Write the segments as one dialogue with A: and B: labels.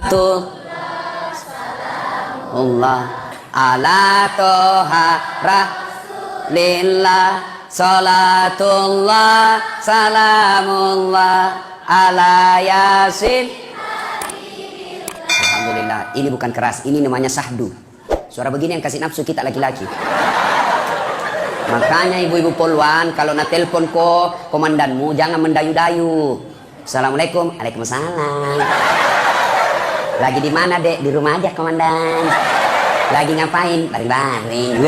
A: Tuh Allah ala toha rasulillah salatullah salamullah ala yasin. Alhamdulillah, ini bukan keras, ini namanya sahdu. Suara begini yang kasih nafsu kita laki-laki. Makanya ibu-ibu polwan, kalau na telepon ko komandanmu jangan mendayu-dayu. Assalamualaikum. Waalaikumsalam. Lagi di mana, Dek? Di rumah aja, komandan. Lagi ngapain? Baring-baring.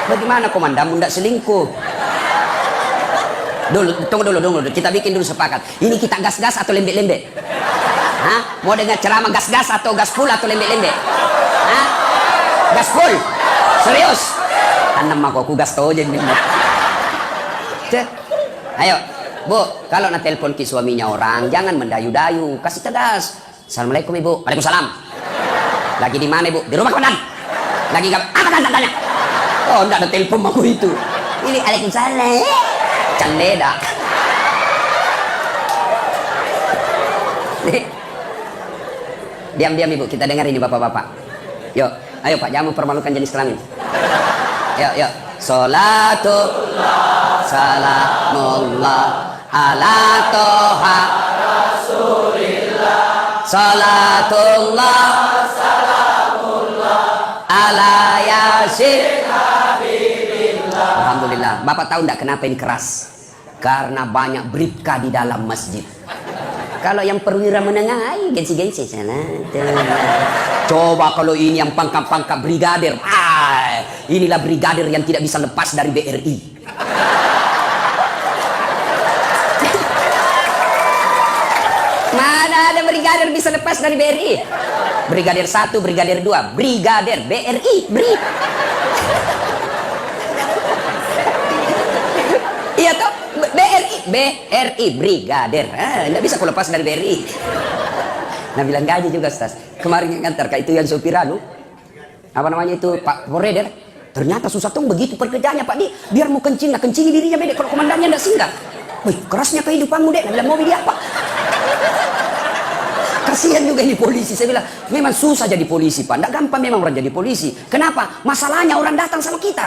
A: Bagaimana komandanmu ndak selingkuh? Tunggu dulu. Kita bikin dulu sepakat. Ini kita gas-gas atau lembek-lembek? Hah? Mau dengar ceramah gas-gas atau gas full atau lembek-lembek? Hah? Gas full? Serius? Tanam aku gas tau aja. Ayo, Bu, kalau na telepon ke suaminya orang, jangan mendayu-dayu, kasih tegas. Assalamualaikum Ibu. Waalaikumsalam. Lagi di mana Ibu? Di rumah komandan. Lagi apa kan tanya? Oh, enggak ada telepon aku itu. Ini Waalaikumsalam. Candeda. Diam-diam Ibu, kita dengar ini bapak-bapak. Yuk, ayo Pak, jangan mempermalukan jenis kelamin. Yuk. Salatullah salamullah ala toha rasulillah salatullah salamullah ala yasin habibillah. Alhamdulillah. Bapak tahu enggak kenapa ini keras? Karena banyak bribka di dalam masjid. Kalau yang perwira menengah, gengsi-gengsi sana. Coba kalau ini yang pangkat-pangkat brigadir. Inilah brigadir yang tidak bisa lepas dari BRI. Mana ada brigadir bisa lepas dari BRI? Brigadir 1, brigadir 2, brigadir BRI, Iya toh? BRI, brigadir. Nggak bisa aku lepas dari BRI. Nah bilang gaji juga Ustaz. Kemarin ngantar kayak itu yang sopiranu. Apa namanya itu Pak Poreder. Ternyata susah tuh begitu pekerjaannya Pak Di. Biar mau kencing, nah kencingi dirinya beda. Kalau komandannya nggak singgah. Wih kerasnya kehidupanmu dek. Nah bilang mau beli apa? Kasihan juga ini polisi. Saya bilang memang susah jadi polisi Pak. Nggak gampang memang orang jadi polisi. Kenapa? Masalahnya orang datang sama kita.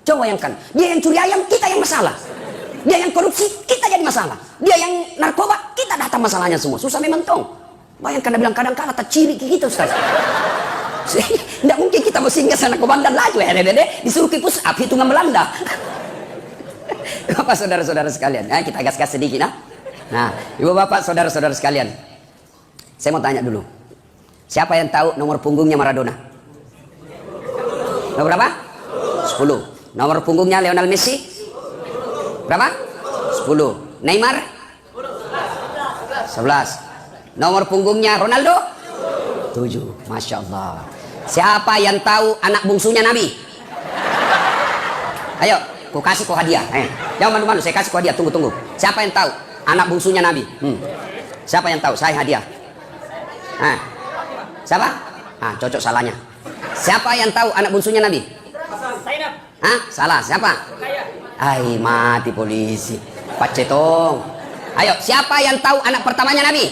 A: Coba bayangkan. Dia yang curi ayam, kita yang masalah. Dia yang korupsi, kita jadi masalah. Dia yang narkoba, kita datang masalahnya semua. Susah memang tong. Bayangkan dia bilang kadang-kadang tak ciri kita Ustaz. Tidak mungkin kita mau singgah sana komandan lagi. Disuruh kipus up hitungan Belanda. Bapak saudara-saudara sekalian. Kita gas-gas sedikit. Nah, ibu bapak saudara-saudara sekalian. Saya mau tanya dulu. Siapa yang tahu nomor punggungnya Maradona? Nomor berapa? 10. Nomor punggungnya Lionel Messi? Berapa? 10. Neymar? 11. Nomor punggungnya Ronaldo? 7. Masya Allah. Siapa yang tahu anak bungsunya Nabi? Ayo, ku kasih kau hadiah. Jangan malu-malu, saya kasih kau hadiah. Tunggu. Siapa yang tahu anak bungsunya Nabi? Siapa yang tahu? Saya hadiah. Siapa? Cocok salahnya. Siapa yang tahu anak bungsunya Nabi? Salah. Siapa? Ay, mati polisi. Pak Cetong. Ayo, siapa yang tahu anak pertamanya Nabi?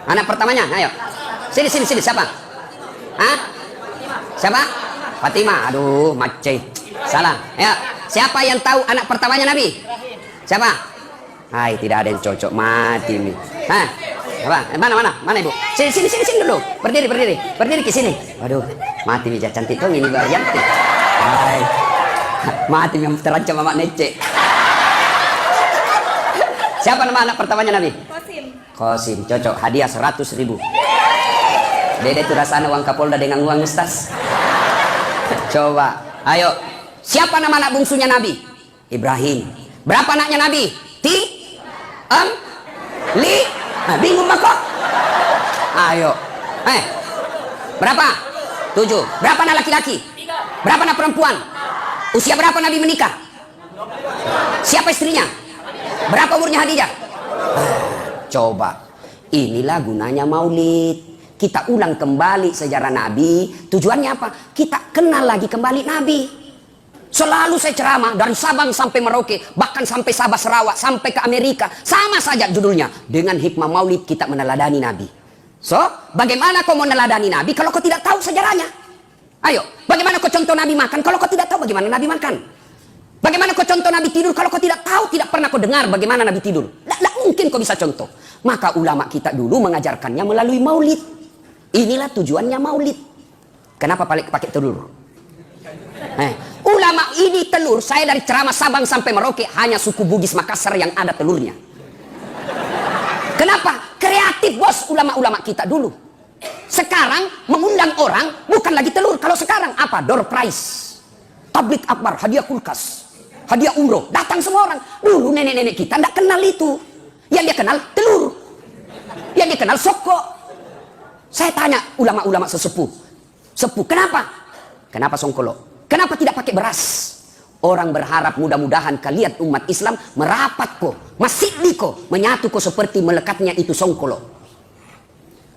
A: Anak pertamanya, ayo. Sini, siapa? Siapa? Fatimah. Aduh, macet. Salah. Ayo, siapa yang tahu anak pertamanya Nabi? Siapa? Ay, tidak ada yang cocok, mati nih. Apa? Mana Ibu? Sini dulu. Berdiri ke sini. Waduh, mati bija cantik dong ini Mbak Yanti. Ay. Mati yang terancam Mamak Nece. Siapa nama anak pertamanya Nabi? Qasim. Cocok. Hadiah 100.000. Beda itu rasanya uang Kapolda dengan uang Ustaz. Coba. Ayo. Siapa nama anak bungsunya Nabi? Ibrahim. Berapa anaknya Nabi? Bingung kok? Ayo. Berapa? 7. Berapa anak laki-laki? Berapa anak perempuan? Usia berapa Nabi menikah? Siapa istrinya? Berapa umurnya Khadijah? Coba. Inilah gunanya maulid. Kita ulang kembali sejarah Nabi. Tujuannya apa? Kita kenal lagi kembali Nabi. Selalu saya ceramah dari Sabang sampai Merauke, bahkan sampai Sabah Sarawak, sampai ke Amerika. Sama saja judulnya. Dengan hikmah maulid kita meneladani Nabi So, bagaimana kau mau neladani Nabi kalau kau tidak tahu sejarahnya? Ayo, bagaimana kau contoh Nabi makan kalau kau tidak tahu bagaimana Nabi makan? Bagaimana kau contoh Nabi tidur kalau kau tidak tahu, tidak pernah kau dengar bagaimana Nabi tidur? Tidak mungkin kau bisa contoh. Maka ulama kita dulu mengajarkannya melalui maulid. Inilah tujuannya maulid. Kenapa pakai telur? Ulama ini telur, saya dari ceramah Sabang sampai Merauke hanya suku Bugis Makassar yang ada telurnya. Kenapa? Kreatif bos ulama-ulama kita dulu. Sekarang mengundang orang bukan lagi telur. Kalau sekarang apa? Door prize, tablik akbar, hadiah kulkas, hadiah umroh, datang semua orang. Dulu nenek-nenek kita tidak kenal itu. Yang dia kenal telur, yang dia kenal soko. Saya tanya ulama-ulama sesepuh, kenapa? Kenapa songkolo? Kenapa tidak pakai beras? Orang berharap mudah-mudahan kalian umat Islam merapat ko, masih ko, menyatu ko seperti melekatnya itu songkolo.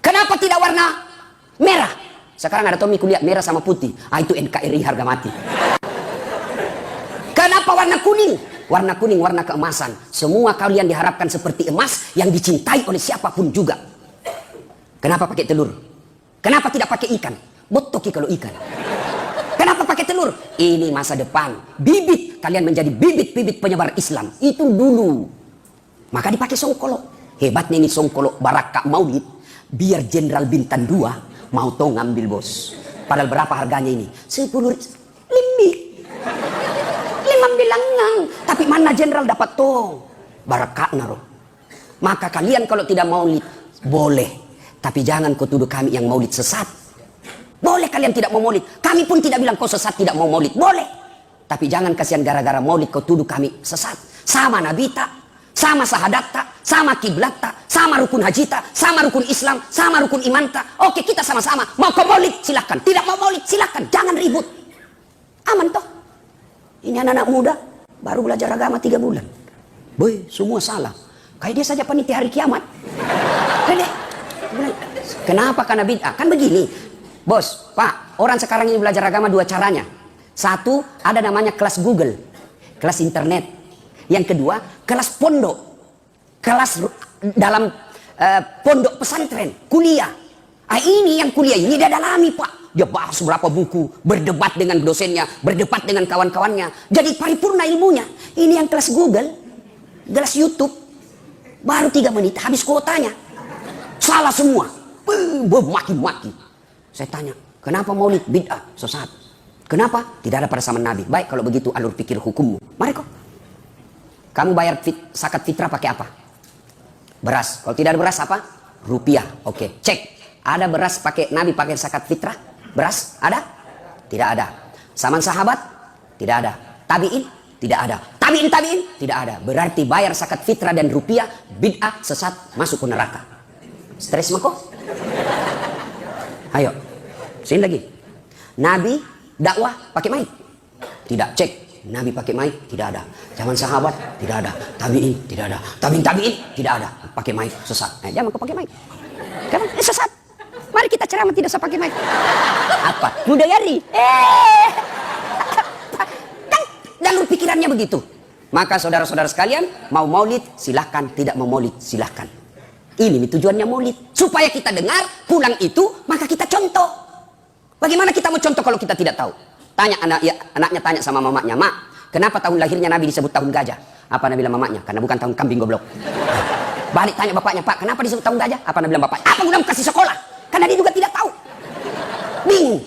A: Kenapa tidak warna merah? Sekarang ada Tommy kuliah merah sama putih. Itu NKRI harga mati. Kenapa warna kuning? Warna kuning, warna keemasan. Semua kalian diharapkan seperti emas yang dicintai oleh siapapun juga. Kenapa pakai telur? Kenapa tidak pakai ikan? Botoki kalau ikan. Kenapa pakai telur? Ini masa depan. Bibit, kalian menjadi bibit-bibit penyebar Islam. Itu dulu. Maka dipakai songkolo. Hebatnya ini songkolo Baraka Maulid. Biar Jenderal Bintang 2 mau tau ngambil bos. Padahal berapa harganya ini? 10 lebih. 5 bilangan. Tapi mana Jenderal dapat tong? Baraka naruh. Maka kalian kalau tidak maulid, boleh. Tapi jangan kau tuduh kami yang maulid sesat. Boleh kalian tidak mau maulid. Kami pun tidak bilang kau sesat tidak mau maulid. Boleh. Tapi jangan kasihan gara-gara maulid kau tuduh kami sesat. Sama Nabi tak, sama sahadat tak, sama kiblat tak, sama rukun haji tak, sama rukun Islam, sama rukun iman tak. Oke, kita sama-sama. Mau kau maulid silahkan. Tidak mau maulid silahkan. Jangan ribut. Aman toh. Ini anak-anak muda baru belajar agama 3 bulan. Boy, semua salah. Kayak dia saja panitia hari kiamat. Kenapa? Karena bid'ah. Kan begini. Bos, Pak, orang sekarang ini belajar agama 2 caranya. Satu, ada namanya kelas Google, kelas internet. Yang kedua, kelas pondok, kelas dalam pondok pesantren, kuliah. Ini yang kuliah ini dia dalami, Pak. Dia bahas berapa buku, berdebat dengan dosennya, berdebat dengan kawan-kawannya. Jadi paripurna ilmunya. Ini yang kelas Google, kelas YouTube, baru 3 menit habis kuotanya. Salah semua, maki-maki. Saya tanya, kenapa maulid bid'ah, sesat? Kenapa? Tidak ada pada zaman Nabi. Baik, kalau begitu alur pikir hukummu. Mari kok. Kamu bayar zakat fitrah pakai apa? Beras. Kalau tidak ada beras apa? Rupiah. Oke, cek. Ada beras pakai Nabi pakai zakat fitrah? Beras? Ada? Tidak ada. Zaman sahabat? Tidak ada. Tabi'in? Tidak ada. Tabi'in? Tidak ada. Berarti bayar zakat fitrah dan rupiah, bid'ah, sesat, masuk ke neraka. Stres mako? Ayo, sini lagi. Nabi dakwah pakai mic? Tidak, cek. Nabi pakai mic? Tidak ada. Zaman sahabat? Tidak ada. Tabi'in? Tidak ada. Tabi'in? Tidak ada. Pakai mic, sesat. Jangan kau pakai mic. Kamu sesat. Mari kita ceramah tidak usah pakai mic. Apa? Mudayari. Kan jalur pikirannya begitu. Maka saudara-saudara sekalian, mau maulid silahkan, tidak mau maulid silahkan. Ini tujuannya maulid. Supaya kita dengar, pulang itu, maka kita contoh. Bagaimana kita mau contoh kalau kita tidak tahu? Tanya anaknya tanya sama mamanya, Mak, kenapa tahun lahirnya Nabi disebut tahun gajah? Apa Nabi bilang mamanya? Karena bukan tahun kambing goblok. Balik tanya bapaknya, Pak, kenapa disebut tahun gajah? Apa Nabi bilang bapaknya? Apa guna kasih sekolah? Karena dia juga tidak tahu. Bingung.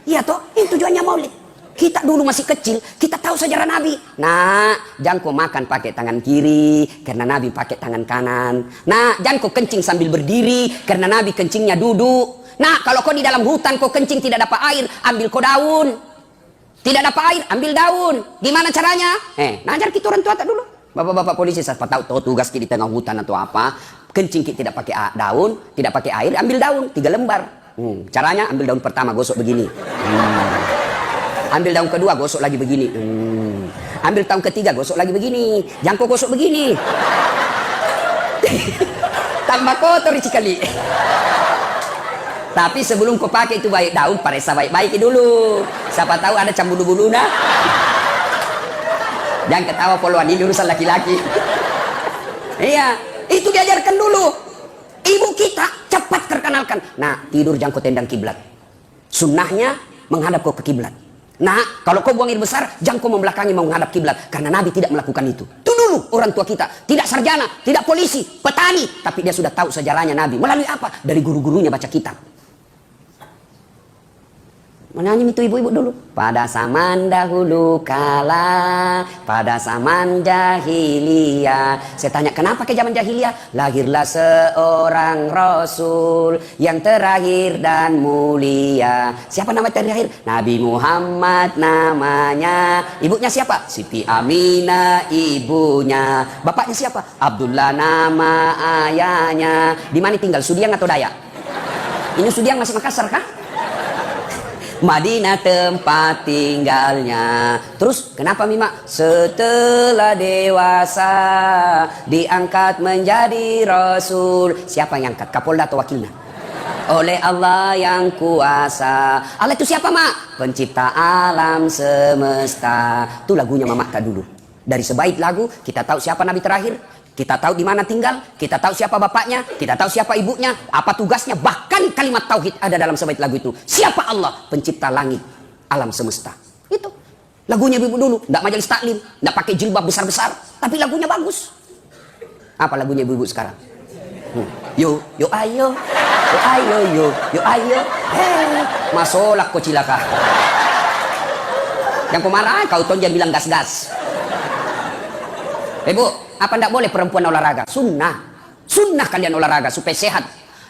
A: Iya toh, ini tujuannya maulid. Kita dulu masih kecil, kita tahu sejarah Nabi. Nah, jangan kau makan pakai tangan kiri, karena Nabi pakai tangan kanan. Nah, jangan kau kencing sambil berdiri, karena Nabi kencingnya duduk. Nah, kalau kau di dalam hutan, kau kencing tidak dapat air, ambil kau daun. Tidak dapat air, ambil daun. Gimana caranya? Najar kita orang tua tak dulu. Bapak-bapak polisi, saya tahu tugas kita di tengah hutan atau apa. Kencing kita tidak pakai daun, tidak pakai air, ambil daun, 3 lembar. Caranya, ambil daun pertama, gosok begini. Ambil daun kedua, gosok lagi begini. Ambil daun ketiga, gosok lagi begini. Jangan kau gosok begini. Tambah kotor sekali. Tapi sebelum kau pakai itu baik daun, paresa baik-baik dulu. Siapa tahu ada cambulu-bulu nah. Jangan ketawa poluan, ini urusan laki-laki. Iya, itu diajarkan dulu. Ibu kita cepat terkenalkan. Nah, tidur jangan kau tendang kiblat. Sunnahnya menghadap kau ke kiblat. Nah, kalau kau buang air besar, jangan kau membelakangi menghadap kiblat. Karena Nabi tidak melakukan itu. Itu dulu orang tua kita. Tidak sarjana, tidak polisi, petani. Tapi dia sudah tahu sejarahnya Nabi. Melalui apa? Dari guru-gurunya baca kitab. Menyanyi itu ibu-ibu dulu. Pada zaman dahulu kala, pada zaman jahiliyah. Saya tanya, kenapa ke zaman jahiliyah? Lahirlah seorang Rasul yang terakhir dan mulia. Siapa nama terakhir? Nabi Muhammad namanya. Ibunya siapa? Siti Aminah ibunya. Bapaknya siapa? Abdullah nama ayahnya. Di mana tinggal? Sudiang atau Dayak? Ini Sudiang masih Makassar kah? Madinah tempat tinggalnya. Terus kenapa Mima? Setelah dewasa diangkat menjadi Rasul. Siapa yang angkat? Kapolda atau wakilnya? Oleh Allah yang kuasa. Allah itu siapa Mak? Pencipta alam semesta. Itu lagunya Mama tak dulu. Dari sebaik lagu kita tahu siapa Nabi terakhir. Kita tahu di mana tinggal, kita tahu siapa bapaknya, kita tahu siapa ibunya, apa tugasnya, bahkan kalimat tauhid ada dalam sebaik lagu itu. Siapa Allah? Pencipta langit, alam semesta. Itu. Lagunya ibu dulu, enggak majelis taklim, enggak pakai jilbab besar-besar, tapi lagunya bagus. Apa lagunya ibu-ibu sekarang? Yo, yo ayo, yo ayo, yo ayo. Masolak kau cilaka. Yang pemarah kau tonjan bilang gas-gas. Ibu, apa tidak boleh perempuan olahraga? Sunnah. Sunnah kalian olahraga supaya sehat.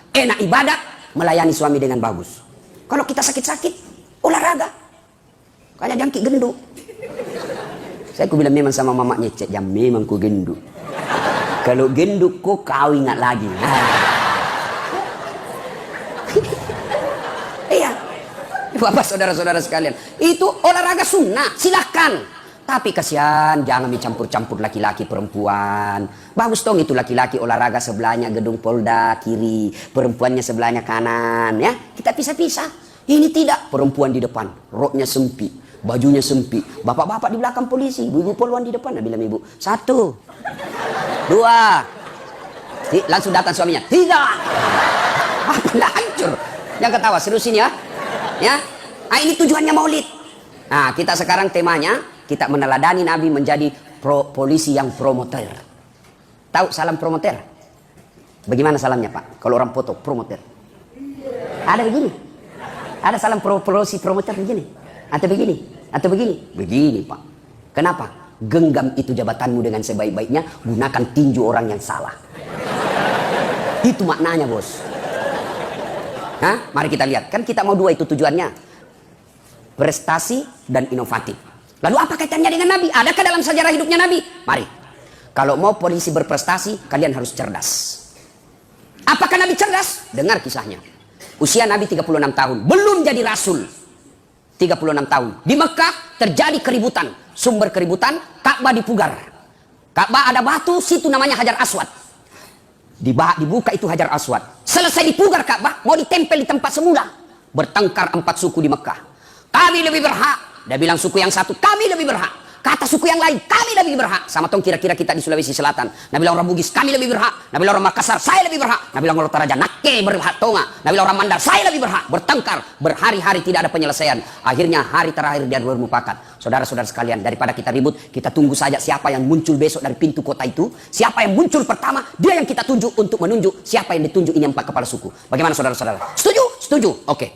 A: Enak ibadah, melayani suami dengan bagus. Kalau kita sakit-sakit, olahraga. Kayak jangkik gendut. Saya bilang memang sama mamanya, Cek, jam memang ku gendut. Kalau gendut kau ingat lagi. Iya. Bapak saudara-saudara sekalian. Itu olahraga sunnah, silahkan. Tapi kasihan, jangan dicampur-campur laki-laki perempuan. Bagus dong itu laki-laki olahraga sebelahnya gedung Polda kiri, perempuannya sebelahnya kanan, ya. Kita pisah-pisah. Ini tidak, perempuan di depan, roknya sempit, bajunya sempit. Bapak-bapak di belakang polisi, ibu-ibu polwan di depan. Nah, bilang ibu, 1, 2. Langsung datang suaminya, 3. Apa lah hancur. Yang ketawa, serusin ya. Ya. Nah, ini tujuannya maulid. Nah, kita sekarang temanya kita meneladani Nabi menjadi polisi yang promoter. Tahu salam promoter? Bagaimana salamnya Pak? Kalau orang foto promoter. Ada begini. Ada salam polisi promoter begini. Atau begini. Atau begini. Begini Pak. Kenapa? Genggam itu jabatanmu dengan sebaik-baiknya. Gunakan tinju orang yang salah. Itu maknanya bos. Hah? Mari kita lihat. Kan kita mau 2 itu tujuannya. Prestasi dan inovatif. Lalu apa kaitannya dengan Nabi? Adakah dalam sejarah hidupnya Nabi? Mari. Kalau mau polisi berprestasi, kalian harus cerdas. Apakah Nabi cerdas? Dengar kisahnya. Usia Nabi 36 tahun. Belum jadi Rasul. 36 tahun. Di Mekah terjadi keributan. Sumber keributan, Ka'bah dipugar. Ka'bah ada batu, situ namanya Hajar Aswad. Dibuka itu Hajar Aswad. Selesai dipugar Ka'bah, mau ditempel di tempat semula. Bertengkar 4 suku di Mekah. Kami lebih berhak. Dia bilang suku yang satu, kami lebih berhak. Kata suku yang lain, kami lebih berhak. Sama tong kira-kira kita di Sulawesi Selatan. Nah bilang orang Bugis, kami lebih berhak. Nah bilang orang Makassar, saya lebih berhak. Nah bilang orang Toraja, nake berhak tonga. Nah bilang orang Mandar, saya lebih berhak. Bertengkar, berhari-hari tidak ada penyelesaian. Akhirnya hari terakhir dia bermufakat. Saudara-saudara sekalian, daripada kita ribut, kita tunggu saja siapa yang muncul besok dari pintu kota itu. Siapa yang muncul pertama, dia yang kita tunjuk untuk menunjuk siapa yang ditunjuk ini 4 kepala suku. Bagaimana saudara-saudara? Setuju? Setuju. Oke.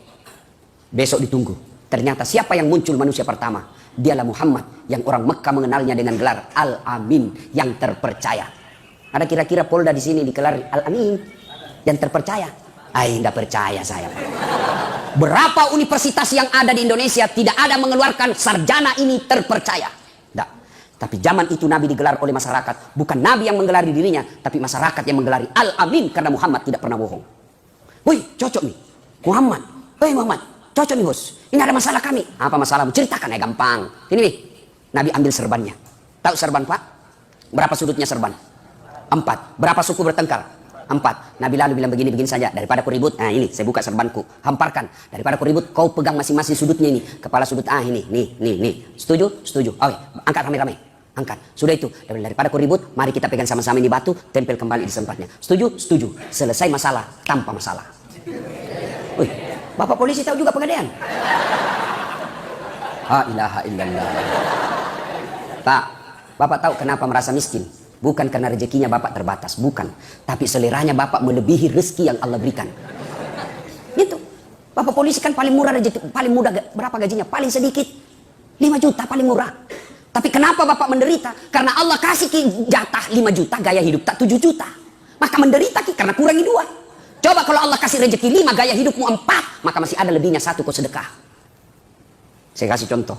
A: Besok ditunggu. Ternyata siapa yang muncul manusia pertama? Dialah Muhammad yang orang Mekah mengenalnya dengan gelar Al-Amin, yang terpercaya. Ada kira-kira Polda di sini dikelar Al-Amin yang terpercaya? Enggak percaya saya. Berapa universitas yang ada di Indonesia tidak ada mengeluarkan sarjana ini terpercaya? Enggak. Tapi zaman itu Nabi digelar oleh masyarakat. Bukan Nabi yang menggelari dirinya, tapi masyarakat yang menggelari Al-Amin karena Muhammad tidak pernah bohong. Woi, cocok nih. Muhammad. Hei Muhammad. Cocok nih bos, ini ada masalah kami. Apa masalahmu? Ceritakan ya gampang. Ini nih, Nabi ambil serbannya. Tahu serban Pak? Berapa sudutnya serban? 4. Berapa suku bertengkar? 4. Nabi lalu bilang begini saja. Daripada kau ribut, nah ini saya buka serbanku. Hamparkan. Daripada kau ribut, kau pegang masing-masing sudutnya ini. Kepala sudut ini, nih. Setuju? Setuju. Oke, angkat rame-rame. Angkat. Sudah itu. Daripada kau ribut, mari kita pegang sama-sama ini batu, tempel kembali di tempatnya. Setuju? Setuju. Selesai masalah tanpa masalah. Wih, Bapak polisi tahu juga Pegadaian? La ilaha illallah. Pak, Bapak tahu kenapa merasa miskin? Bukan karena rezekinya Bapak terbatas, bukan. Tapi seleranya Bapak melebihi rezeki yang Allah berikan. Gitu. Bapak polisi kan paling murah rezeki, paling mudah berapa gajinya? Paling sedikit. 5 juta paling murah. Tapi kenapa Bapak menderita? Karena Allah kasih jatah 5 juta, gaya hidup tak 7 juta. Maka menderita karena kurangi 2. Coba kalau Allah kasih rezeki 5, gaya hidupmu 4, maka masih ada lebihnya 1 kau sedekah. Saya kasih contoh.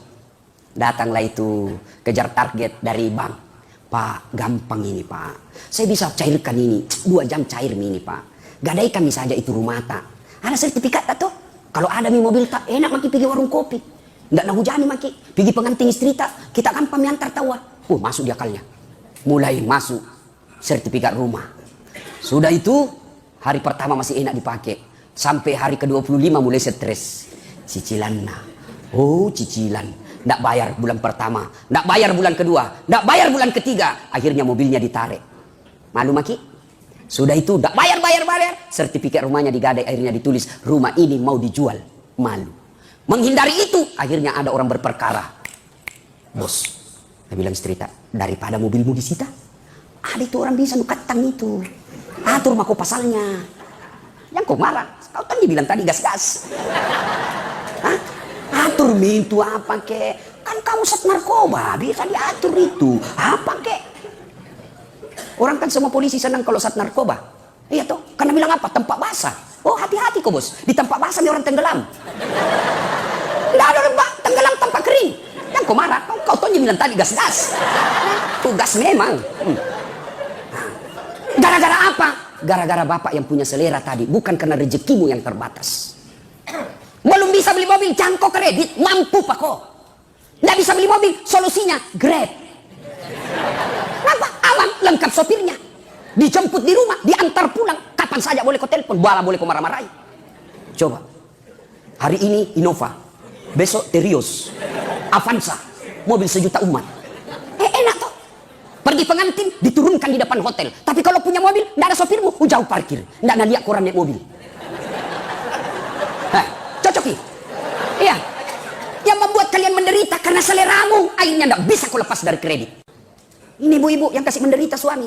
A: Datanglah itu kejar target dari bank. Pak, gampang ini Pak. Saya bisa cairkan ini 2 jam cair ini Pak. Gadaikan saja itu rumah tak. Ada sertifikat tak tuh? Kalau ada mobil tak enak maki pergi warung kopi. Nggak nak hujani maki. Pergi pengantin istri tak. Kita gampang miantar tawa. Masuk di akalnya. Mulai masuk sertifikat rumah. Sudah itu hari pertama masih enak dipakai. Sampai hari ke-25 mulai stres. Cicilan nah. Cicilan. Nggak bayar bulan pertama, nggak bayar bulan kedua, nggak bayar bulan ketiga, akhirnya mobilnya ditarik. Malu maki? Sudah itu nggak bayar, sertifikat rumahnya digadai, akhirnya ditulis rumah ini mau dijual. Malu. Menghindari itu, akhirnya ada orang berperkara. Bos, saya bilang istri tak, daripada mobilmu disita, ada itu orang bisa nukatang itu. Atur mako pasalnya. Yang kau marah, kau kan dibilang tadi gas-gas. Hah? Atur mintu apa kek? Kan kamu sat narkoba, bisa diatur itu. Apa kek? Orang kan semua polisi senang kalau sat narkoba. Iya toh, karena bilang apa? Tempat basah. Hati-hati kok bos, di tempat basah nih orang tenggelam. Tidak ada orang tenggelam tempat kering. Yang kau marah, kau tuh bilang tadi gas-gas. Tugas memang. Gara-gara apa? Gara-gara Bapak yang punya selera tadi, bukan karena rezekimu yang terbatas. Belum bisa beli mobil, jangkau kredit, mampu pak kok. Nggak bisa beli mobil, solusinya Grab. Kenapa? Aman, lengkap sopirnya. Dijemput di rumah, diantar pulang. Kapan saja boleh kau telepon, bala boleh kau marah-marahi. Coba. Hari ini Innova, besok Terios, Avanza, mobil 1 juta umat. Enak toh. Pergi pengantin, diturunkan di depan hotel. Tapi kalau punya mobil, nggak ada sopirmu, jauh parkir. Nggak ada lihat koran naik mobil. Cocoki. Iya. Yang membuat kalian menderita karena seleramu, akhirnya tidak bisa kau lepas dari kredit. Ini ibu-ibu yang kasih menderita suami.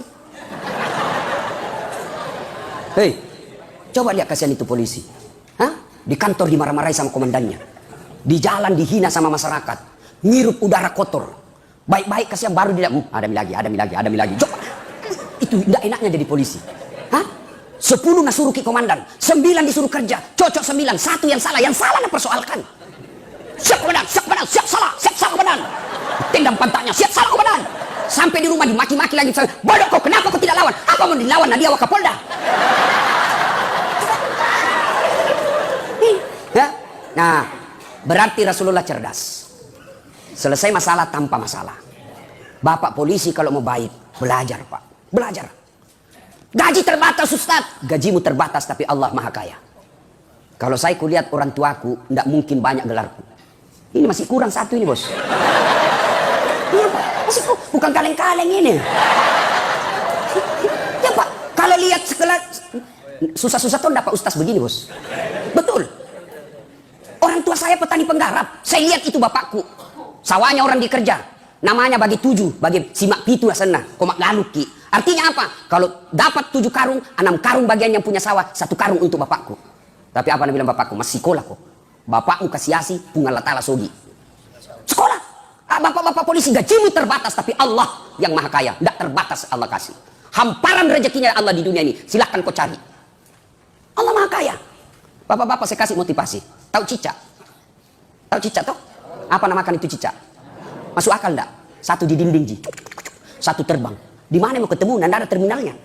A: Hei, coba lihat kasihan itu polisi. Di kantor dimarah-marahi sama komandannya. Di jalan dihina sama masyarakat. Ngirup udara kotor. Baik-baik kasihan baru dia, ada mi lagi. Coba. Itu tidak enaknya jadi polisi. 10 nasuruh ki komandan, 9 disuruh kerja, cocok 9, 1 yang salah nak persoalkan. Siap salah komandan. Tendang pantatnya, siap salah komandan. Sampai di rumah dimaki-maki lagi, bodoh kau, kenapa kau tidak lawan? Apa mau dilawan Nadia Wakapolda? Nah, berarti Rasulullah cerdas. Selesai masalah tanpa masalah. Bapak polisi kalau mau baik, belajar Pak, belajar. Gaji terbatas Ustaz, gajimu terbatas tapi Allah Maha Kaya. Kalau saya kulihat orang tuaku, tidak mungkin banyak gelarku. Ini masih kurang 1 ini bos. Iya Pak, masih bukan kaleng-kaleng ini. Ya Pak, kalau lihat sekelas susah-susah tuh dapat ustaz begini bos. Betul. Orang tua saya petani penggarap, saya lihat itu bapakku. Sawahnya orang dikerja, namanya bagi 7, bagi simak pitu lah sana, komak galuki. Artinya apa? Kalau dapat 7 karung, 6 karung bagian yang punya sawah, 1 karung untuk bapakku. Tapi apa yang bilang bapakku? Masih sekolah kok. Bapakmu kasih asi, pungal latala sogi. Sekolah. Bapak-bapak polisi gajimu terbatas, tapi Allah yang Maha Kaya. Tidak terbatas Allah kasih. Hamparan rezekinya Allah di dunia ini. Silahkan kau cari. Allah Maha Kaya. Bapak-bapak saya kasih motivasi. Tahu cicak? Tahu cicak toh? Apa namakan itu cicak? Masuk akal enggak? 1 di dinding ji. 1 terbang. Di mana mau ketemu? Nggak ada terminalnya.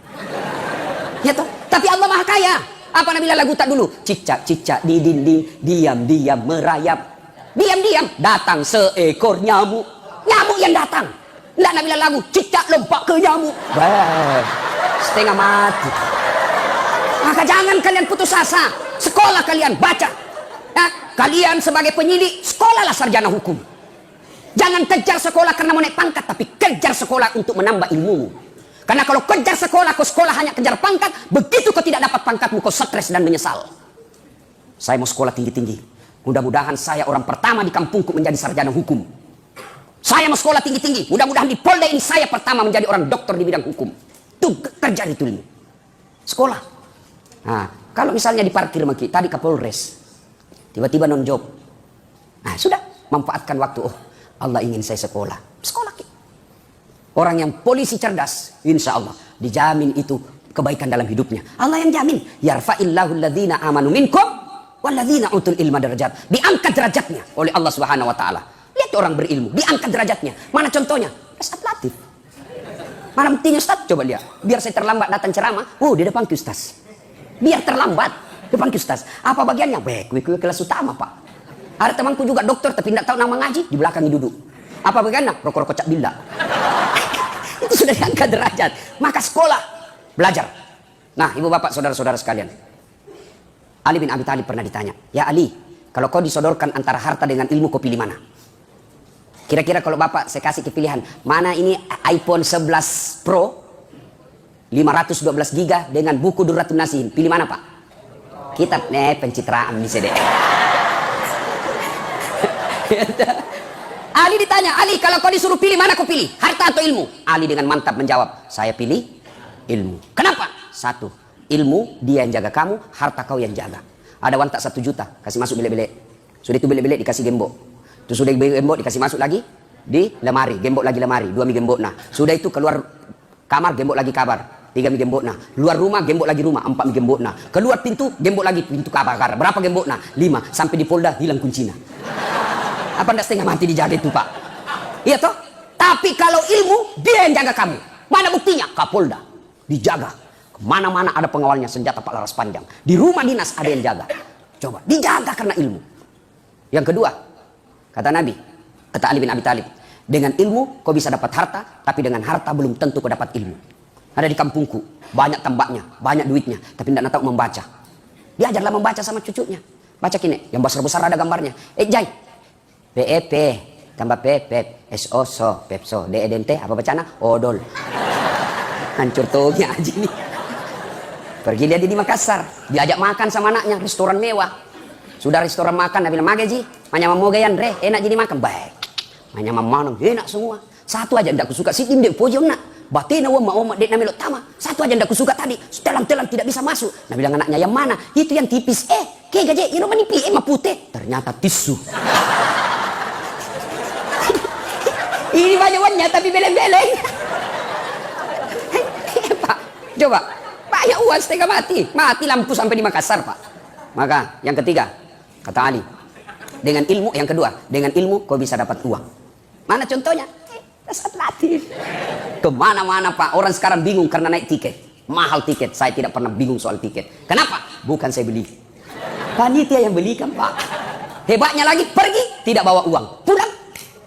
A: Ya toh? Tapi Allah Maha Kaya. Apa Nabi lagu tak dulu? Cicak-cicak di dinding, diam-diam merayap. Diam-diam datang seekor nyamuk. Nyamuk yang datang. Nggak Nabi lagu, cicak lompat ke nyamuk. Setengah mati. Maka jangan kalian putus asa. Sekolah kalian, baca. Kalian sebagai penyidik, sekolahlah sarjana hukum. Jangan kejar sekolah karena mau naik pangkat, tapi kejar sekolah untuk menambah ilmumu. Karena kalau kejar sekolah, kau sekolah hanya kejar pangkat, begitu kau tidak dapat pangkatmu, kau stres dan menyesal. Saya mau sekolah tinggi-tinggi. Mudah-mudahan saya orang pertama di kampungku menjadi sarjana hukum. Saya mau sekolah tinggi-tinggi. Mudah-mudahan di Polda ini saya pertama menjadi orang doktor di bidang hukum. Itu kerja itu ilmu. Sekolah. Nah, kalau misalnya di parkir maki, tadi ke Polres, tiba-tiba non job. Nah, sudah manfaatkan waktu. Oh, Allah ingin saya sekolah. Sekolah. Orang yang polisi cerdas, insya Allah dijamin itu kebaikan dalam hidupnya. Allah yang jamin. Yarfa'illahu alladhina amanu minkum walladzina utul ilma darajat. Diangkat derajatnya oleh Allah Subhanahu wa taala. Lihat orang berilmu, diangkat derajatnya. Mana contohnya? Ustaz Latif. Mana buktinya Ustaz? Coba lihat. Biar saya terlambat datang ceramah, di depan Ustaz. Biar terlambat depan Ustaz. Apa bagiannya? Kue kelas utama, Pak. Ada temanku juga dokter tapi tidak tahu nama ngaji, di belakang duduk. Apa bagiannya? Rokok-rokok cak bila. Itu sudah diangkat derajat. Maka sekolah, belajar. Nah, ibu bapak, saudara-saudara sekalian. Ali bin Abi Thalib pernah ditanya, ya Ali, kalau kau disodorkan antara harta dengan ilmu, kau pilih mana? Kira-kira kalau bapak saya kasih kepilihan, mana ini iPhone 11 Pro 512 GB dengan buku Durratun Nasihin, pilih mana pak? Kitab pencitraan bisa deh. Ali ditanya, Ali kalau kau disuruh pilih mana kau pilih? Harta atau ilmu? Ali dengan mantap menjawab, saya pilih ilmu. Kenapa? Satu, ilmu dia yang jaga kamu, harta kau yang jaga. Ada wantak 1 juta, kasih masuk bilik-bilik. Sudah itu bilik-bilik dikasih gembok. Terus sudah gembok dikasih masuk lagi di lemari, gembok lagi lemari, 2 mi gembok. Nah, sudah itu keluar kamar, gembok lagi kamar, 3 mi gembok. Nah, luar rumah, gembok lagi rumah, 4 mi gembok. Nah, keluar pintu, gembok lagi pintu kamar. Berapa gembok? Nah, 5. Sampai di Polda hilang kuncinya. Apa ndak setengah mati dijaga itu pak? Iya toh? Tapi kalau ilmu dia yang jaga kamu. Mana buktinya? Kapolda dijaga. Kemana-mana ada pengawalnya, senjata pak laras panjang. Di rumah dinas ada yang jaga. Coba dijaga karena ilmu. Yang kedua, kata Nabi, kata Ali bin Abi Thalib, dengan ilmu kau bisa dapat harta, tapi dengan harta belum tentu kau dapat ilmu. Ada di kampungku, banyak tambaknya, banyak duitnya, tapi tidak tahu membaca. Diajarlah membaca sama cucunya. Baca kini, yang besar-besar ada gambarnya. Jai, PEP, tambah PEP, SO, SO, PEPSO, DEDNT, apa bacana? Odol. Hancur tohnya aja nih. Pergi dia di Makassar, diajak makan sama anaknya, restoran mewah. Sudah restoran makan, dia bilang, "Mage ji, manya mamogayan re, enak jadi makan." Baik. Manya mamano, enak semua. Satu aja ndak kusuka, sitim dek pojok nak. Batena oma dek namelo tama. Satu aja ndak kusuka tadi, telan-telan tidak bisa masuk. Nah bilang anaknya, "Yang mana?" "Itu yang tipis." Ke gaje, "Iro manipi, mah putih." Ternyata tisu. Ini banyak tapi beleng-beleng. Pak, coba. Banyak uang setengah mati. Mati lampu sampai di Makassar, Pak. Maka yang ketiga, kata Ali, dengan ilmu, yang kedua, dengan ilmu kau bisa dapat uang. Mana contohnya? Ustaz Latif. Kemana-mana, Pak. Orang sekarang bingung karena naik tiket. Mahal tiket. Saya tidak pernah bingung soal tiket. Kenapa? Bukan saya beli. Panitia yang belikan, Pak. Hebatnya lagi, pergi, tidak bawa uang. Pulang,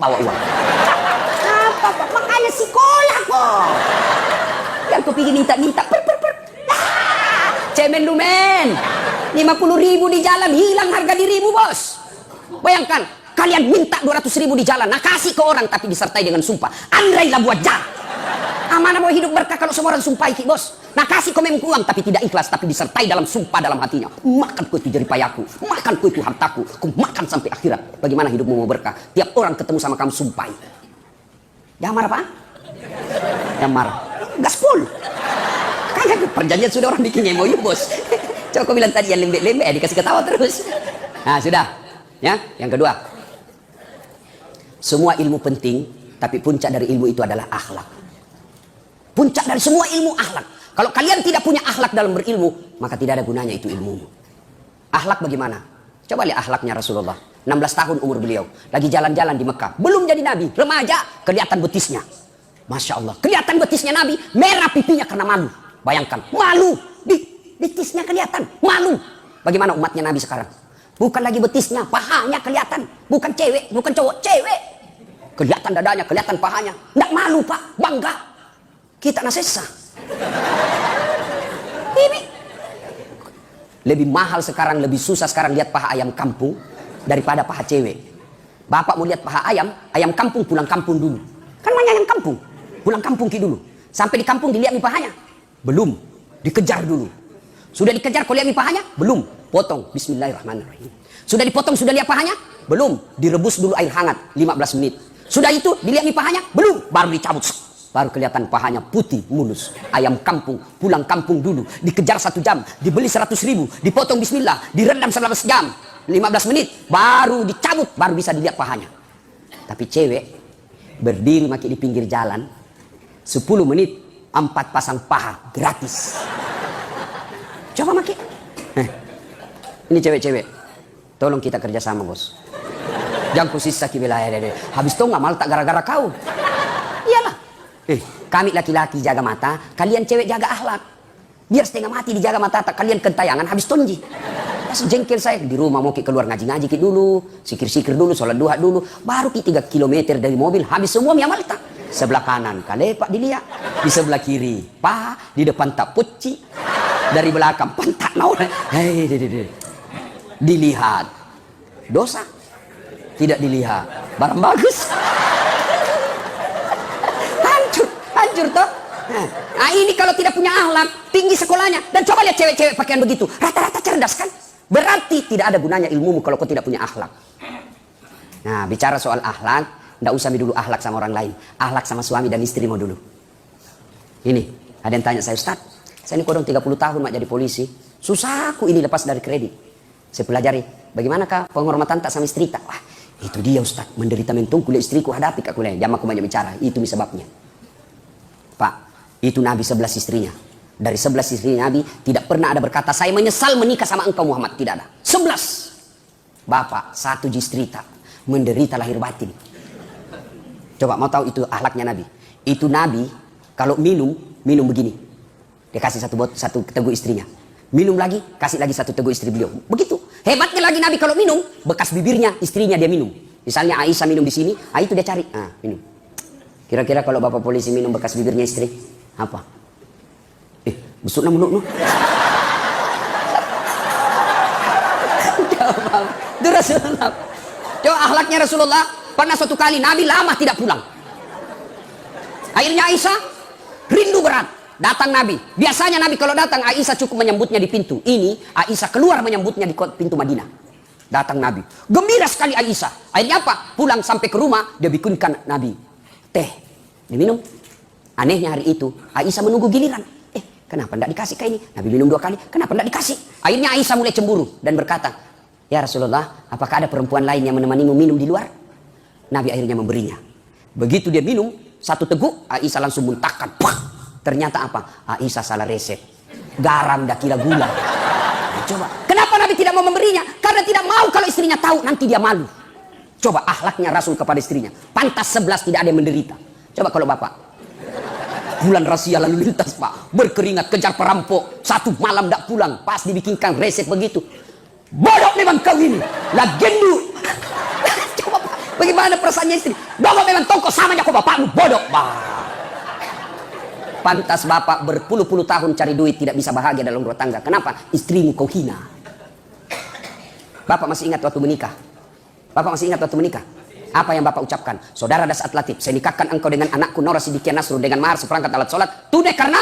A: bawa uang. Apa, Pak? Makanya sekolah kok. Yang kau pergi minta-minta. Cemen lu men. 50.000 di jalan, hilang harga dirimu bos. Bayangkan, kalian minta 200.000 di jalan. Nah kasih ke orang tapi disertai dengan sumpah. Andailah buat jalan. Mana mau hidup berkah kalau semua orang sumpah iki bos. Nah kasih komen uang tapi tidak ikhlas, tapi disertai dalam sumpah dalam hatinya. Makan ku itu jeripayaku, makan ku itu hartaku, ku makan sampai akhirat. Bagaimana hidupmu mau berkah? Tiap orang ketemu sama kamu sumpahi. Jangan marah pak. Jangan marah. Gaspol. Kan perjanjian sudah orang bikin MOU bos. Coba kau bilang tadi yang lembek-lembek dikasih ketawa terus. Nah sudah. Ya, yang kedua. Semua ilmu penting, tapi puncak dari ilmu itu adalah akhlak. Puncak dari semua ilmu akhlak. Kalau kalian tidak punya akhlak dalam berilmu, maka tidak ada gunanya itu ilmumu. Akhlak bagaimana? Coba lihat akhlaknya Rasulullah. 16 tahun umur beliau, lagi jalan-jalan di Mekah. Belum jadi nabi, remaja, kelihatan betisnya. Masya Allah, kelihatan betisnya Nabi, merah pipinya karena malu. Bayangkan, malu, betisnya kelihatan, malu. Bagaimana umatnya Nabi sekarang? Bukan lagi betisnya, pahanya kelihatan. Bukan cewek, bukan cowok, cewek. Kelihatan dadanya, kelihatan pahanya. Nggak malu pak, bangga. Kita nasesa. Ini lebih mahal sekarang, lebih susah sekarang lihat paha ayam kampung daripada paha cewek. Bapak mau lihat paha ayam, ayam kampung pulang kampung dulu. Kan namanya ayam kampung, pulang kampung dulu. Sampai di kampung dilihat nih pahanya, belum, dikejar dulu. Sudah dikejar, kau lihat nih pahanya, belum, potong, bismillahirrahmanirrahim. Sudah dipotong, sudah lihat pahanya, belum, direbus dulu air hangat, 15 menit. Sudah itu, dilihat nih pahanya, belum, baru dicabut. Baru kelihatan pahanya putih, mulus. Ayam kampung, pulang kampung dulu. Dikejar 1 jam, dibeli 100.000, dipotong bismillah, direndam 11 jam, 15 menit, baru dicabut, baru bisa dilihat pahanya. Tapi cewek, berdiri maki di pinggir jalan, 10 menit, 4 pasang paha, gratis. Coba maki. Ini cewek-cewek, tolong kita kerjasama bos. Jangan kusisa wilayah deh. Habis itu nggak mal tak gara-gara kau. Iyalah. Kami laki-laki jaga mata, kalian cewek jaga akhlak. Biar setengah mati dijaga mata, tak kalian kentayangan habis tonji. Jengkel saya di rumah mau keluar ngaji-ngaji dulu, sikir-sikir dulu, sholat duha dulu, baru 3 kilometer dari mobil habis semua mi amal tak. Sebelah kanan kalepak dilihat, di sebelah kiri paha, di depan tak puci, dari belakang pantat naon. Dilihat dosa, tidak dilihat barang bagus. Hancur toh. Nah ini kalau tidak punya akhlak, tinggi sekolahnya, dan coba lihat cewek-cewek pakaian begitu, rata-rata cerdas kan? Berarti tidak ada gunanya ilmumu kalau kau tidak punya akhlak. Nah bicara soal akhlak, tidak usah dulu akhlak sama orang lain, akhlak sama suami dan istri mau dulu. Ini ada yang tanya saya, Ustaz, saya ini kodong 30 tahun mak jadi polisi, susah aku ini lepas dari kredit. Saya pelajari, bagaimana kah penghormatan tak sama istri tak? Wah itu dia Ustaz, menderita mentung kuliah istriku hadapi kak kuliah, jam aku banyak bicara, itu sebabnya. Pak, itu Nabi 11 istrinya. Dari 11 istri Nabi tidak pernah ada berkata saya menyesal menikah sama engkau Muhammad, tidak ada. 11. Bapak, 1 istri tak menderita lahir batin. Coba mau tahu itu akhlaknya Nabi. Itu Nabi kalau minum begini. Dia kasih satu teguk istrinya. Minum lagi, kasih lagi 1 teguk istri beliau. Begitu. Hebatnya lagi Nabi kalau minum, bekas bibirnya istrinya dia minum. Misalnya Aisyah minum di sini, itu dia cari. Minum. Kira-kira kalau bapak polisi minum bekas bibirnya istri, apa? Busuk na mulutmu. Itu Rasulullah. Coba akhlaknya Rasulullah. Pernah suatu kali Nabi lama tidak pulang. Akhirnya Aisyah rindu berat. Datang Nabi. Biasanya Nabi kalau datang Aisyah cukup menyambutnya di pintu. Ini Aisyah keluar menyambutnya di pintu Madinah. Datang Nabi. Gembira sekali Aisyah. Akhirnya apa? Pulang sampai ke rumah dia bikinkan Nabi teh. Diminum. Anehnya hari itu Aisyah menunggu giliran. Kenapa tidak dikasih kayak ini? Nabi minum 2 kali, kenapa tidak dikasih? Akhirnya Aisyah mulai cemburu dan berkata, ya Rasulullah, apakah ada perempuan lain yang menemanimu minum di luar? Nabi akhirnya memberinya. Begitu dia minum, 1 teguk, Aisyah langsung muntahkan. Pah! Ternyata apa? Aisyah salah resep. Garam dah kira gula. Nah, coba, kenapa Nabi tidak mau memberinya? Karena tidak mau kalau istrinya tahu, nanti dia malu. Coba akhlaknya Rasul kepada istrinya. Pantas 11 tidak ada yang menderita. Coba kalau bapak. Bulan rahasia lalu lintas pak, berkeringat kejar perampok, 1 malam tidak pulang, pas dibikinkan resep begitu. Bodoh memang kau ini, lagendu. Coba pak, bagaimana perasaannya istri? Bapak memang tongkol sama aja kau bapakmu, bodoh. Pantas bapak berpuluh-puluh tahun cari duit tidak bisa bahagia dalam rumah tangga. Kenapa? Istrimu kau hina. Bapak masih ingat waktu menikah? Bapak masih ingat waktu menikah? Apa yang bapak ucapkan? Saudara Dasat Latif, saya nikahkan engkau dengan anakku Nora Sidikia Nasrul dengan mahar seperangkat alat sholat. Tunai karena?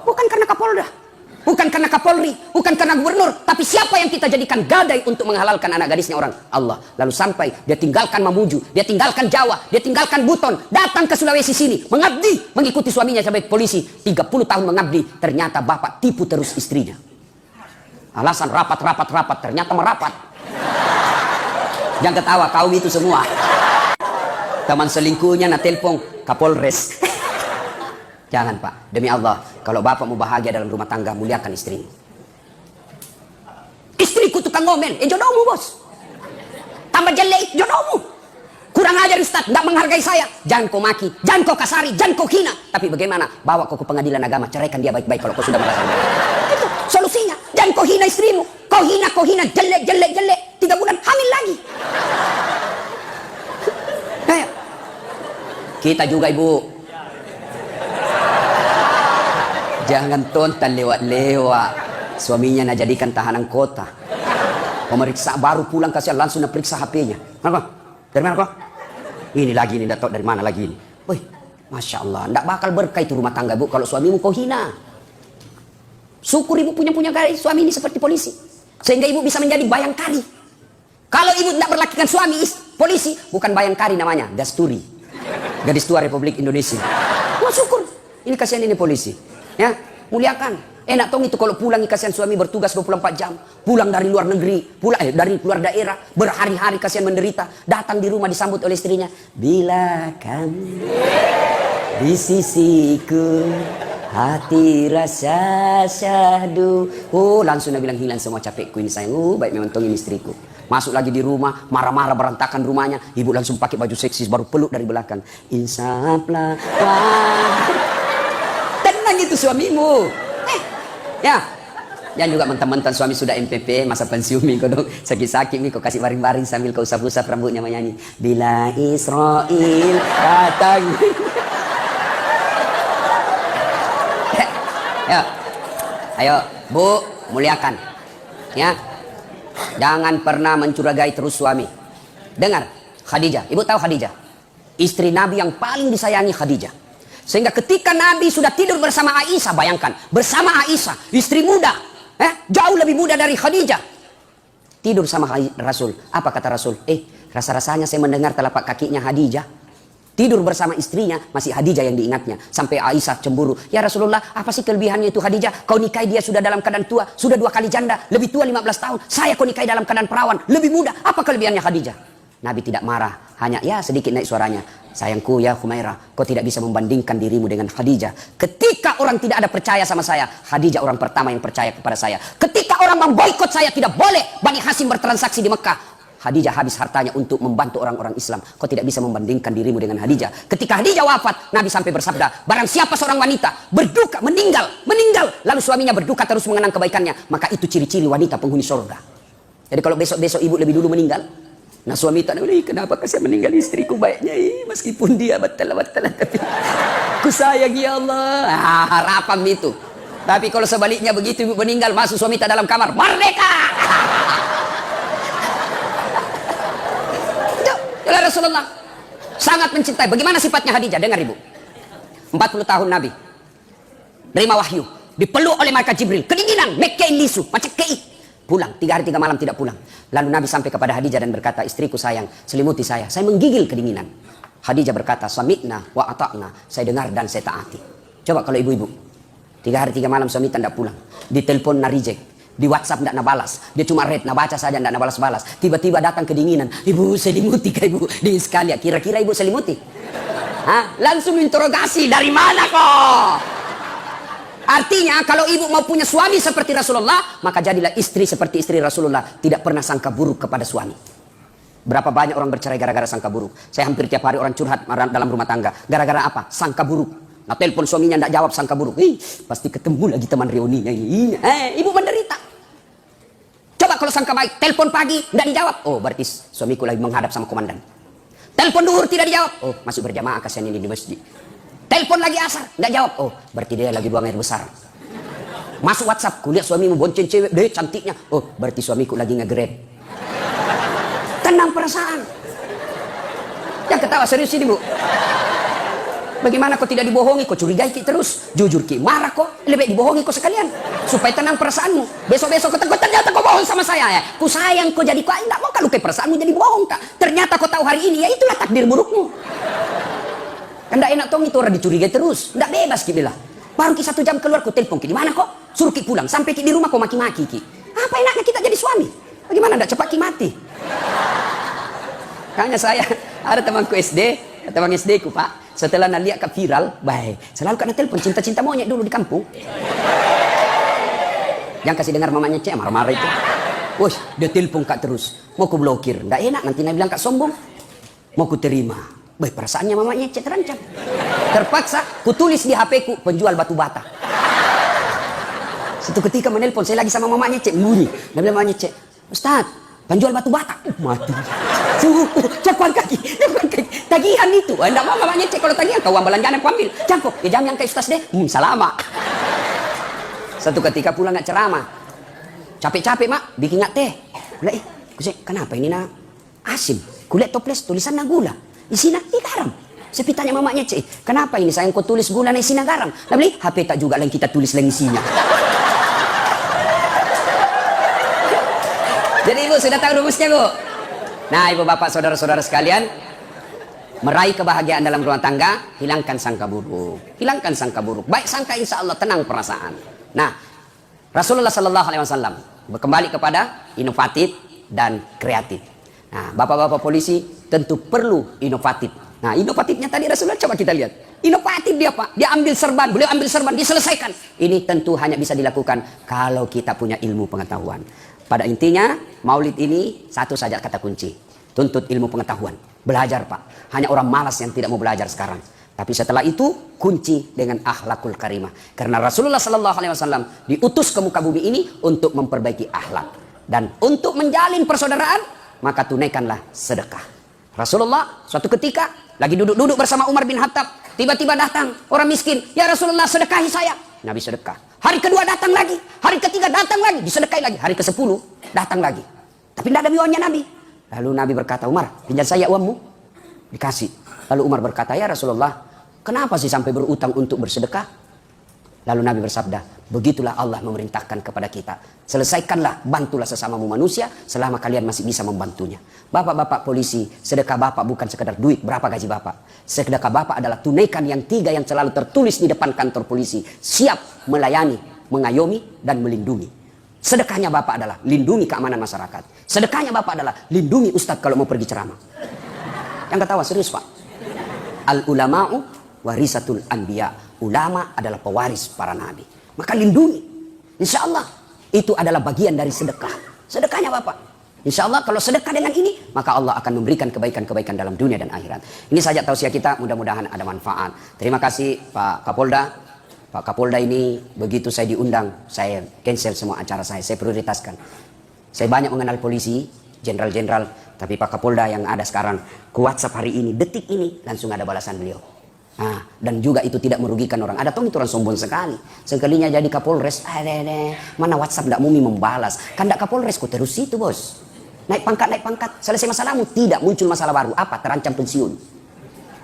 A: Bukan karena Kapolda. Bukan karena Kapolri. Bukan karena gubernur. Tapi siapa yang kita jadikan gadai untuk menghalalkan anak gadisnya orang? Allah. Lalu sampai dia tinggalkan Mamuju. Dia tinggalkan Jawa. Dia tinggalkan Buton. Datang ke Sulawesi sini. Mengabdi. Mengikuti suaminya sebagai polisi. 30 tahun mengabdi. Ternyata bapak tipu terus istrinya. Alasan rapat. Ternyata merapat. Jangan ketawa, kau itu semua. Teman selingkuhnya na telepon Kapolres. Jangan pak, demi Allah, kalau bapak mau bahagia dalam rumah tangga, muliakan istrimu. Istriku tukang ngomel, jodohmu bos. Tambah jelek, jodohmu. Kurang ajar Ustaz, tidak menghargai saya. Jangan kau maki, jangan kau kasari, jangan kau hina. Tapi bagaimana? Bawa kau ke pengadilan agama, ceraikan dia baik-baik kalau kau sudah merasa. Itu solusinya. Jangan kau hina istrimu. Kau hina, jelek. 3 bulan hamil lagi. Ayo. Kita juga ibu. Jangan tonton lewat-lewat. Suaminya nak jadikan tahanan kota. Pemeriksa baru pulang kasihan langsung nak periksa HP-nya. Apa? Dari mana kok? Ini lagi ini, tidak tahu dari mana lagi ini. Wih, Masya Allah, tidak bakal berkah itu rumah tangga bu kalau suamimu kau hina. Syukur ibu punya suami ini seperti polisi, sehingga ibu bisa menjadi bayangkari. Kalau ibu tidak berlakikan suami polisi, bukan bayangkari namanya, gasturi, gadis tua Republik Indonesia. Wah syukur, ini kasihan ini polisi, ya muliakan. Enak tong itu kalau pulang kasihan suami bertugas 24 jam, pulang dari luar negeri, pulang dari luar daerah, berhari-hari kasihan menderita, datang di rumah disambut oleh istrinya. Bila kamu di sisiku, hati rasa syahdu. Oh langsung dia bilang hilang semua capekku ini sayang. Baik memang tong ini istriku. Masuk lagi di rumah, marah-marah berantakan rumahnya. Ibu langsung pakai baju seksi, baru peluk dari belakang. Insaflah, wah. Tenang itu suamimu. Ya, jangan juga mentang-mentang suami sudah MPP, masa pensiun kau dong sakit-sakit kau kasih baring-baring sambil kau usap-usap rambutnya menyanyi. Bila Israel datang. Ayo, Bu, muliakan. Ya. Jangan pernah mencurigai terus suami. Dengar, Khadijah, ibu tahu Khadijah? Istri Nabi yang paling disayangi Khadijah. Sehingga ketika Nabi sudah tidur bersama Aisyah, bayangkan, bersama Aisyah, istri muda, jauh lebih muda dari Khadijah. Tidur sama Rasul. Apa kata Rasul? Rasa-rasanya saya mendengar telapak kakinya Khadijah. Tidur bersama istrinya, masih Khadijah yang diingatnya. Sampai Aisyah cemburu. Ya Rasulullah, apa sih kelebihannya itu Khadijah? Kau nikahi dia sudah dalam keadaan tua, sudah 2 kali janda, lebih tua 15 tahun. Saya kau nikahi dalam keadaan perawan, lebih muda. Apa kelebihannya Khadijah? Nabi tidak marah, hanya ya sedikit naik suaranya. Sayangku ya Humairah, kau tidak bisa membandingkan dirimu dengan Khadijah. Ketika orang tidak ada percaya sama saya, Khadijah orang pertama yang percaya kepada saya. Ketika orang memboikot saya, tidak boleh Bani Hasyim bertransaksi di Mekah, Khadijah habis hartanya untuk membantu orang-orang Islam. Kau tidak bisa membandingkan dirimu dengan Khadijah. Ketika Khadijah wafat, Nabi sampai bersabda, barang siapa seorang wanita berduka, meninggal, lalu suaminya berduka terus mengenang kebaikannya, maka itu ciri-ciri wanita penghuni surga. Jadi kalau besok-besok ibu lebih dulu meninggal, nah suami tak boleh, kenapa saya meninggal istriku baiknya, meskipun dia batal tapi ku sayang ya Allah. Harapan itu. Tapi kalau sebaliknya begitu ibu meninggal, masuk suami tak dalam kamar, merdeka. Ya Rasulullah sangat mencintai. Bagaimana sifatnya Khadijah? Dengar ibu. 40 tahun Nabi terima wahyu, dipeluk oleh malaikat Jibril, kedinginan, mekkein lisu, macam kei. Pulang, 3 hari 3 malam tidak pulang. Lalu Nabi sampai kepada Khadijah dan berkata, istriku sayang, selimuti saya menggigil kedinginan. Khadijah berkata, sami'na wa ata'na, saya dengar dan saya taati. Coba kalau ibu-ibu 3 hari 3 malam suami tidak pulang, ditelepon na reject, di WhatsApp tidak nabalas, dia cuma read, baca saja tidak nabalas-balas, tiba-tiba datang kedinginan, ibu selimuti kah ibu? Dingin sekali ya, kira-kira ibu selimuti? Langsung interogasi, dari mana kok? Artinya kalau ibu mau punya suami seperti Rasulullah, maka jadilah istri seperti istri Rasulullah, tidak pernah sangka buruk kepada suami. Berapa banyak orang bercerai gara-gara sangka buruk. Saya hampir tiap hari orang curhat dalam rumah tangga, gara-gara apa? Sangka buruk. Nah telepon suaminya tidak jawab, sangka buruk. Pasti ketemu lagi teman reuninya. Ibu menderita. Coba kalau sangka baik, telepon pagi tidak dijawab, oh berarti suamiku lagi menghadap sama komandan. Telepon duhur tidak dijawab, oh masih berjamaah kasihan ini di masjid. Telepon lagi asar, tidak jawab. Oh, berarti dia lagi buang air besar. Masuk WhatsApp, kulihat suamimu bonceng cewek, deh cantiknya. Oh, berarti suamiku lagi nge-grab. Tenang perasaan. Jangan ketawa, serius ini bu. Bagaimana kau tidak dibohongi, kau curigai terus. Jujur ki, marah kok, lebih dibohongi kau sekalian. Supaya tenang perasaanmu. Besok-besok kau ternyata kau bohong sama saya ya. Ku sayang kau jadi kau, enggak mau kalau kayak perasaanmu jadi bohong kak. Ternyata kau tahu hari ini, ya itulah takdir burukmu. Tidak enak tong itu orang dicurigai terus, tidak bebas ki bilang. Baru ki 1 jam keluar, ku telepon ki, di mana kok? Suruh ki pulang, sampai ki di rumah kau maki-maki ki. Apa enaknya kita jadi suami? Bagaimana tidak cepat ki mati? Kayaknya saya ada temanku SD, teman SD ku pak, setelah lihat ke viral, baik, selalu kena telepon cinta-cinta monyet dulu di kampung. Jangan kasih dengar mamanya cek marah-marah itu. Wih, dia telepon kak terus, mau ku blokir, tidak enak nanti dia bilang kak sombong, mau ku terima. Baik, perasaannya mamanya cek terancam. Terpaksa kutulis di HP ku, penjual batu bata. Suatu ketika menelpon, saya lagi sama mamanya cek bunyi. Dia bilang mamanya cek, Ustaz, penjual batu bata. Mati. Cakuan kaki. Tagihan itu. Enggak mau mamanya cek kalau tagihan, kau ambil belanjaan aku ambil. Cangkok, ya jangan yang kayak Ustaz deh. Salama. Satu ketika pulang nggak ceramah. Capek-capek mak, bikin nggak teh. Lah, kenapa ini nak? Asim. Kulihat toples tulisan gula. Isinya garam. Saya tanya mamanya, cik, kenapa ini sayang kau tulis gula na isinya garam? Nah, beli HP tak juga yang kita tulis lang isinya. Jadi ibu sudah tahu rumusnya, Bu? Nah, ibu bapak saudara-saudara sekalian, meraih kebahagiaan dalam rumah tangga, hilangkan sangka buruk. Hilangkan sangka buruk. Baik sangka, insya Allah tenang perasaan. Nah, Rasulullah Sallallahu Alaihi Wasallam kembali kepada inovatif dan kreatif. Nah, bapak-bapak polisi tentu perlu inovatif. Nah, inovatifnya tadi Rasulullah, coba kita lihat. Inovatif dia, Pak. Dia ambil serban, beliau ambil serban, diselesaikan. Ini tentu hanya bisa dilakukan kalau kita punya ilmu pengetahuan. Pada intinya, maulid ini satu saja kata kunci. Tuntut ilmu pengetahuan. Belajar, Pak. Hanya orang malas yang tidak mau belajar sekarang. Tapi setelah itu, kunci dengan akhlakul karimah. Karena Rasulullah Sallallahu Alaihi Wasallam diutus ke muka bumi ini untuk memperbaiki akhlak. Dan untuk menjalin persaudaraan, maka tunaikanlah sedekah. Rasulullah suatu ketika lagi duduk-duduk bersama Umar bin Khattab. Tiba-tiba datang orang miskin. Ya Rasulullah, sedekahi saya. Nabi sedekah. Hari kedua datang lagi. Hari ketiga datang lagi. Disedekahi lagi. Hari ke-10 datang lagi. Tapi tidak ada uangnya Nabi. Lalu Nabi berkata, Umar, pinjam saya uangmu. Dikasih. Lalu Umar berkata, ya Rasulullah, kenapa sih sampai berutang untuk bersedekah? Lalu Nabi bersabda, begitulah Allah memerintahkan kepada kita. Selesaikanlah, bantulah sesamamu manusia selama kalian masih bisa membantunya. Bapak-bapak polisi, sedekah bapak bukan sekedar duit. Berapa gaji bapak? Sedekah bapak adalah tunaikan yang 3 yang selalu tertulis di depan kantor polisi. Siap melayani, mengayomi, dan melindungi. Sedekahnya bapak adalah lindungi keamanan masyarakat. Sedekahnya bapak adalah lindungi ustadz kalau mau pergi ceramah. Yang ketawa serius, Pak. Al-ulama'u warisatul anbiya. Ulama adalah pewaris para nabi. Maka lindungi. Insya Allah itu adalah bagian dari sedekah. Sedekahnya bapak. Insya Allah kalau sedekah dengan ini, maka Allah akan memberikan kebaikan-kebaikan dalam dunia dan akhirat. Ini saja tausiah kita, mudah-mudahan ada manfaat. Terima kasih Pak Kapolda. Pak Kapolda ini begitu saya diundang, saya cancel semua acara saya prioritaskan. Saya banyak mengenal polisi, jenderal-jenderal, tapi Pak Kapolda yang ada sekarang, ke WhatsApp hari ini, detik ini, langsung ada balasan beliau. Nah, dan juga itu tidak merugikan orang. Ada toh itu orang sombong sekali. Sekalinya jadi Kapolres, mana WhatsApp tidak mumi membalas. Kan tidak Kapolres, kok terus itu bos. Naik pangkat. Selesai masalahmu, tidak muncul masalah baru. Apa? Terancam pensiun.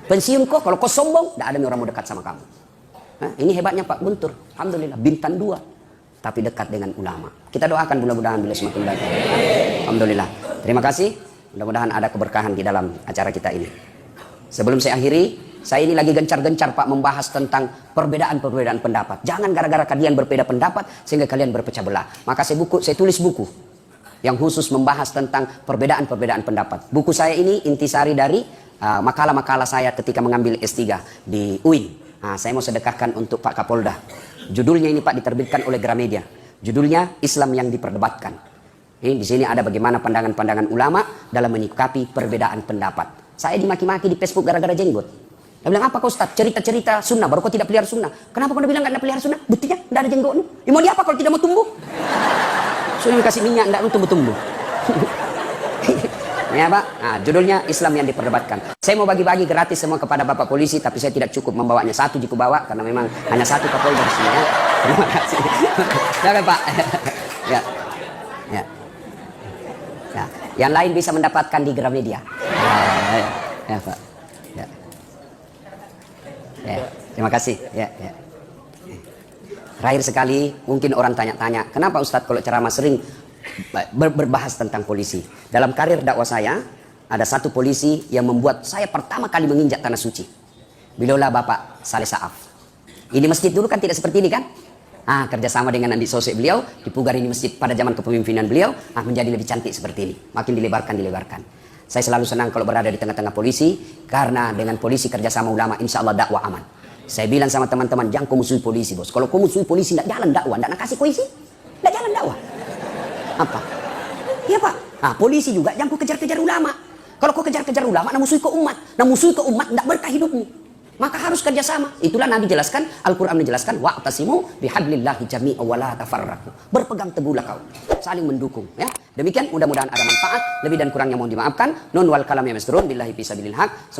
A: Pensiun kok, kalau kau sombong, tidak ada orang mau dekat sama kamu. Nah, ini hebatnya Pak Guntur. Alhamdulillah, bintang 2. Tapi dekat dengan ulama. Kita doakan mudah-mudahan beliau semakin baik. Alhamdulillah. Terima kasih. Mudah-mudahan ada keberkahan di dalam acara kita ini. Sebelum saya akhiri, saya ini lagi gencar-gencar Pak membahas tentang perbedaan-perbedaan pendapat. Jangan gara-gara kalian berbeda pendapat sehingga kalian berpecah belah. Maka saya tulis buku yang khusus membahas tentang perbedaan-perbedaan pendapat. Buku saya ini intisari dari makalah-makalah saya ketika mengambil S3 di UIN. Nah, saya mau sedekahkan untuk Pak Kapolda. Judulnya ini Pak diterbitkan oleh Gramedia. Judulnya Islam yang diperdebatkan. Di sini ada bagaimana pandangan-pandangan ulama dalam menyikapi perbedaan pendapat. Saya dimaki-maki di Facebook gara-gara jenggot. Dia bilang, apa kau Ustaz? Cerita-cerita sunnah, baru kau tidak pelihara sunnah. Kenapa kau bilang tidak pelihara sunnah? Buktinya, tidak ada jenggotmu. Mau dia apa kalau tidak mau tumbuh? Sudah kasih minyak, tidak mau tumbuh-tumbuh. Ya Pak, nah, judulnya Islam yang diperdebatkan. Saya mau bagi-bagi gratis semua kepada Bapak polisi, tapi saya tidak cukup membawanya. 1 jika bawa, karena memang hanya 1 Kapolda di sini. Ya. Terima kasih. Silakan Pak. Ya. Yang lain bisa mendapatkan di Gramedia. Ya Pak. Ya, terima kasih. Ya. Terakhir sekali, mungkin orang tanya-tanya, kenapa Ustadz kalau ceramah sering berbahas tentang polisi? Dalam karir dakwah saya, ada satu polisi yang membuat saya pertama kali menginjak tanah suci. Beliaulah Bapak Saleh Saaf. Ini masjid dulu kan tidak seperti ini kan? Kerjasama dengan Andi Sosek beliau, dipugar ini masjid pada zaman kepemimpinan beliau, menjadi lebih cantik seperti ini. Makin dilebarkan. Saya selalu senang kalau berada di tengah-tengah polisi, karena dengan polisi kerjasama ulama, insya Allah dakwah aman. Saya bilang sama teman-teman, jangan kau musuhi polisi bos. Kalau kau musuhi polisi, tidak jalan dakwah, tidak nak kasih polisi, tidak jalan dakwah. Apa? Iya Pak. Polisi juga, jangan kau kejar-kejar ulama. Kalau kau kejar-kejar ulama, nak musuhi ke umat. Nak musuhi ke umat, tidak berkah hidupmu. Maka harus kerjasama. Itulah Nabi jelaskan, Al-Quran menjelaskan, wa'tasimu bihablillahi jami'a wa la tafarraqu. Berpegang teguhlah kau, saling mendukung. Ya, demikian mudah-mudahan ada manfaat. Lebih dan kurangnya mohon dimaafkan. Nun wal kalam ya masturun billahi fi sabilil haq.